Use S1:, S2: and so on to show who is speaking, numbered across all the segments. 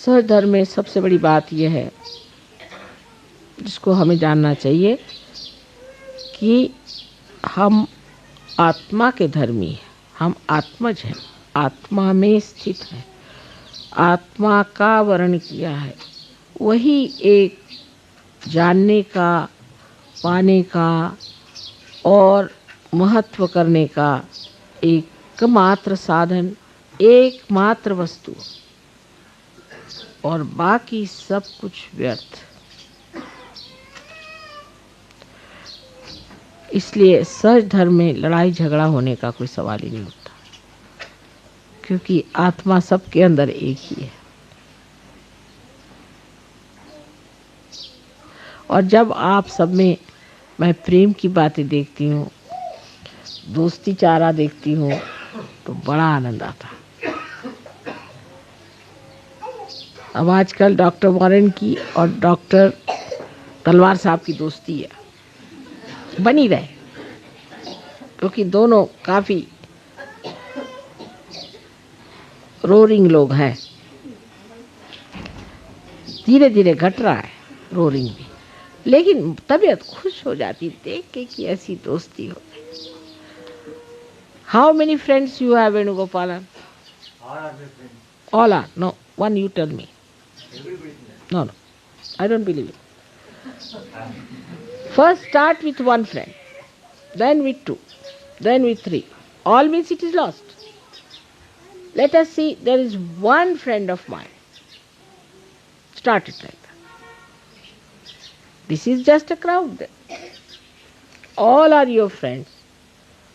S1: सहज धर्म में सबसे बड़ी बात यह है जिसको हमें जानना चाहिए कि हम आत्मा के धर्मी हैं, हम आत्मज हैं, आत्मा में स्थित हैं, आत्मा का वर्ण किया है, वही एक जानने का, पाने का और महत्व करने का एकमात्र साधन, एकमात्र वस्तु, और बाकी सब कुछ व्यर्थ। इसलिए सहज धर्म में लड़ाई झगड़ा होने का कोई सवाल ही नहीं होता, क्योंकि आत्मा सबके अंदर एक ही है। और जब आप सब में मैं प्रेम की बातें देखती हूँ, दोस्ती चारा देखती हूँ, तो बड़ा आनंद आता है। अब आजकल डॉक्टर वॉरेन की और डॉक्टर तलवार साहब की दोस्ती है, बनी रहे, क्योंकि दोनों काफी रोरिंग लोग हैं। धीरे धीरे घट रहा है रोरिंग भी, लेकिन तबीयत खुश हो जाती देख के कि ऐसी दोस्ती हो गई। How many friends you have, Venugopalan? All are. No, one you tell me. No, I don't believe it. First start with one friend, then with two, then with three. All means it is lost. Let us see, there is one friend of mine. Start it like that. This is just a crowd there. All are your friends.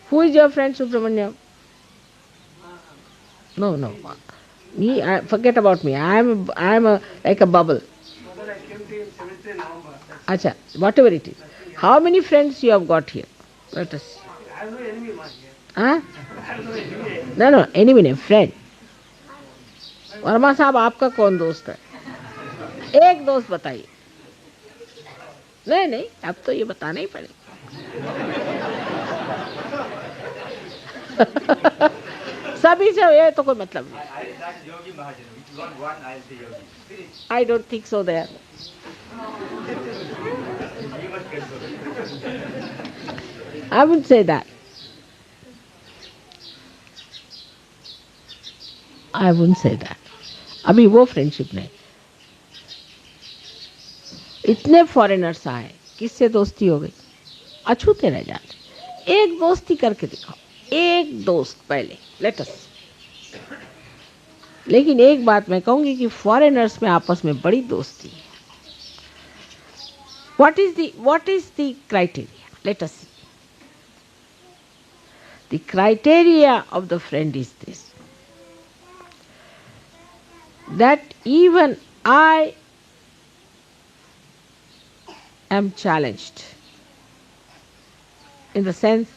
S1: Who is your friend, Subramanyam? No. Me, forget about me. I am like a bubble. Acha, whatever it is. How many friends you have got here? Let us see.
S2: I have no enemy, man.
S1: Huh?
S2: I have no enemy.
S1: No, enemy नहीं, friend. Verma साहब आपका कौन दोस्त है? एक दोस्त बताइए। नहीं, अब तो ये बताना ही पड़ेगा। सभी से ये तो कोई मतलब नहीं। I don't think so there. I wouldn't say that. I wouldn't say that. अभी वो फ्रेंडशिप नहीं। इतने फॉरेनर्स आए, किससे दोस्ती हो गई? अछूते रह जाते। एक दोस्ती करके दिखाओ, एक दोस्त पहले, लेट अस। लेकिन एक बात मैं कहूंगी कि फॉरेनर्स में आपस में बड़ी दोस्ती है। What is the criteria? Let us see. The criteria of the friend is this, that even I am challenged, in the sense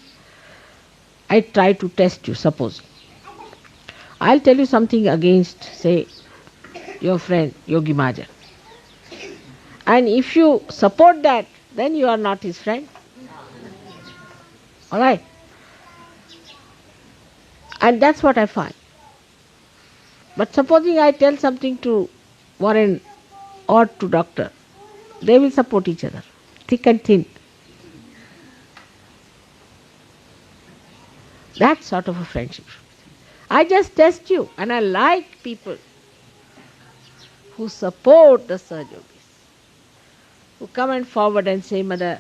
S1: I try to test you. Suppose I'll tell you something against, say, your friend Yogi Mahajan, and if you support that, then you are not his friend. All right? And that's what I find. But supposing I tell something to Warren or to Doctor, they will support each other, thick and thin. That sort of a friendship. I just test you, and I like people who support the Sahaja Yogis, who come and forward and say, Mother,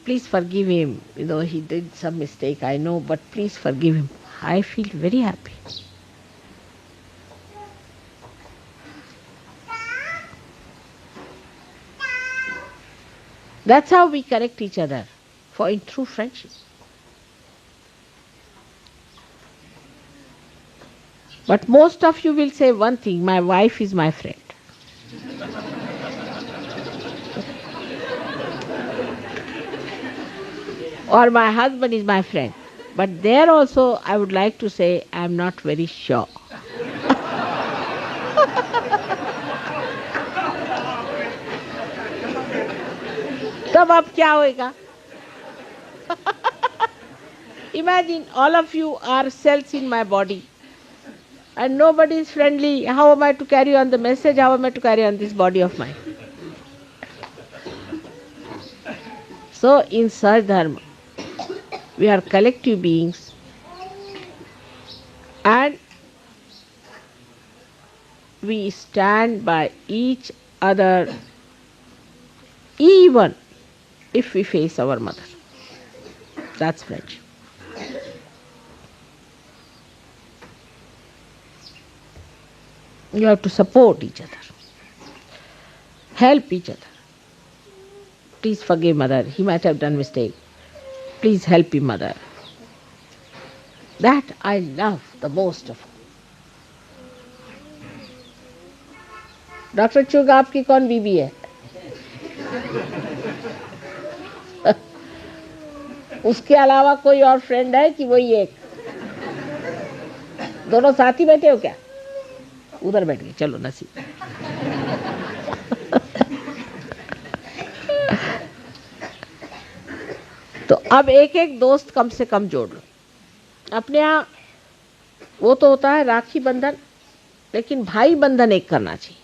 S1: please forgive him. He did some mistake, I know, but please forgive him. I feel very happy. That's how we correct each other, for in true friendship. But most of you will say one thing, my wife is my friend. Or my husband is my friend. But there also I would like to say I am not very sure. तब अब क्या होएगा? Imagine all of you are cells in my body. and nobody is friendly, how am I to carry on the message? How am I to carry on this body of mine? So in Sahaj Dharma, we are collective beings, and we stand by each other even if we face our mother. That's friendship. You have to support each other, help each other. Please forgive mother, he might have done mistake. Please help him, mother. That I love the most of all. Doctor चुग, आपकी कौन बीबी है? उसके अलावा कोई और friend है कि वही एक? दोनों साथ ही बैठे हो क्या? उधर बैठ गए, चलो नसीब। तो अब एक एक दोस्त कम से कम जोड़ लो अपने यहाँ। वो तो होता है राखी बंधन, लेकिन भाई बंधन एक करना चाहिए।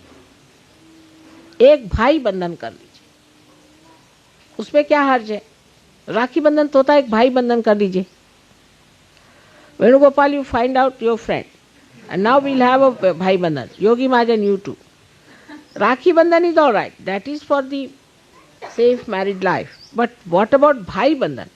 S1: एक भाई बंधन कर लीजिए, उसमें क्या हर्ज है? राखी बंधन तो होता है, एक भाई बंधन कर लीजिए। Venugopal, you find out your friend, and now we'll have a bhai bandhan. Yogi Mahajan, you too. Rakhi bandhan is all right. That is for the safe married life. But what about bhai bandhan?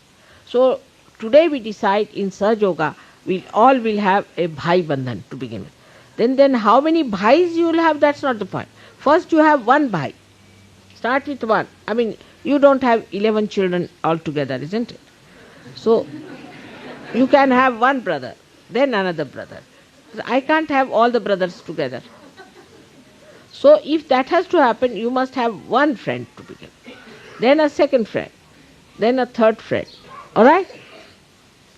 S1: So today we decide in Sahaj Yoga, we all will have a bhai bandhan to begin with. Then how many bhais you will have, that's not the point. First you have one bhai. Start with one. I mean, you don't have 11 children altogether, isn't it? So you can have one brother, then another brother. I can't have all the brothers together. So if that has to happen, you must have one friend to begin, then a second friend, then a third friend. All right?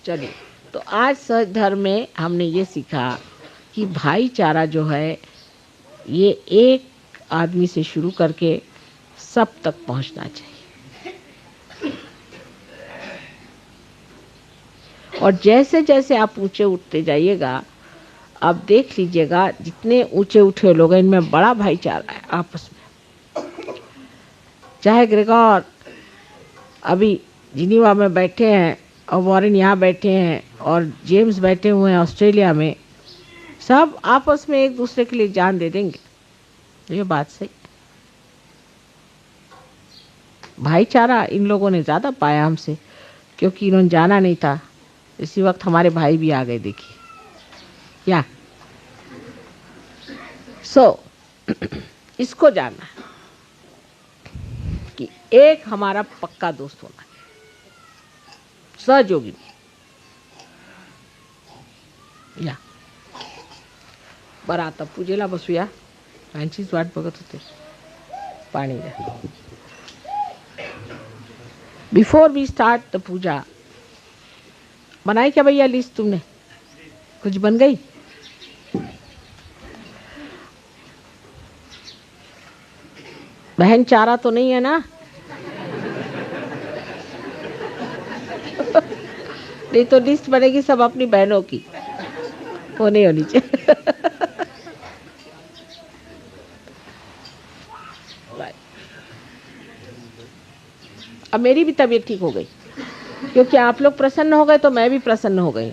S1: चलिए, तो आज सहज धर्म में हमने ये सीखा कि भाईचारा जो है ये एक आदमी से शुरू करके सब तक पहुंचना चाहिए। और जैसे जैसे आप ऊंचे उठते जाइएगा, आप देख लीजिएगा जितने ऊंचे उठे लोग हैं इनमें बड़ा भाईचारा है आपस में। चाहे ग्रेगोर अभी जिनीवा में बैठे हैं और वॉरेन यहाँ बैठे हैं और जेम्स बैठे हुए हैं ऑस्ट्रेलिया में, सब आपस में एक दूसरे के लिए जान दे देंगे। ये बात सही। भाईचारा इन लोगों ने ज़्यादा पाया हमसे, क्योंकि इन्होंने जाना नहीं था। इसी वक्त हमारे भाई भी आ गए, देखिए। या इसको जानना है कि एक हमारा पक्का दोस्त होना है, सहयोगी। या बरं आता पूजेला बसूया, त्यांचीच वाट बघत होते। पाणी द्या। बिफोर वी स्टार्ट द पूजा, बनाई क्या भैया लिस्ट तुमने? कुछ बन गई? बहन चारा तो नहीं है ना? नहीं तो लिस्ट बनेगी सब अपनी बहनों की, वो नहीं होनी चाहिए। अब मेरी भी तबीयत ठीक हो गई, क्योंकि आप लोग प्रसन्न हो गए तो मैं भी प्रसन्न हो गई।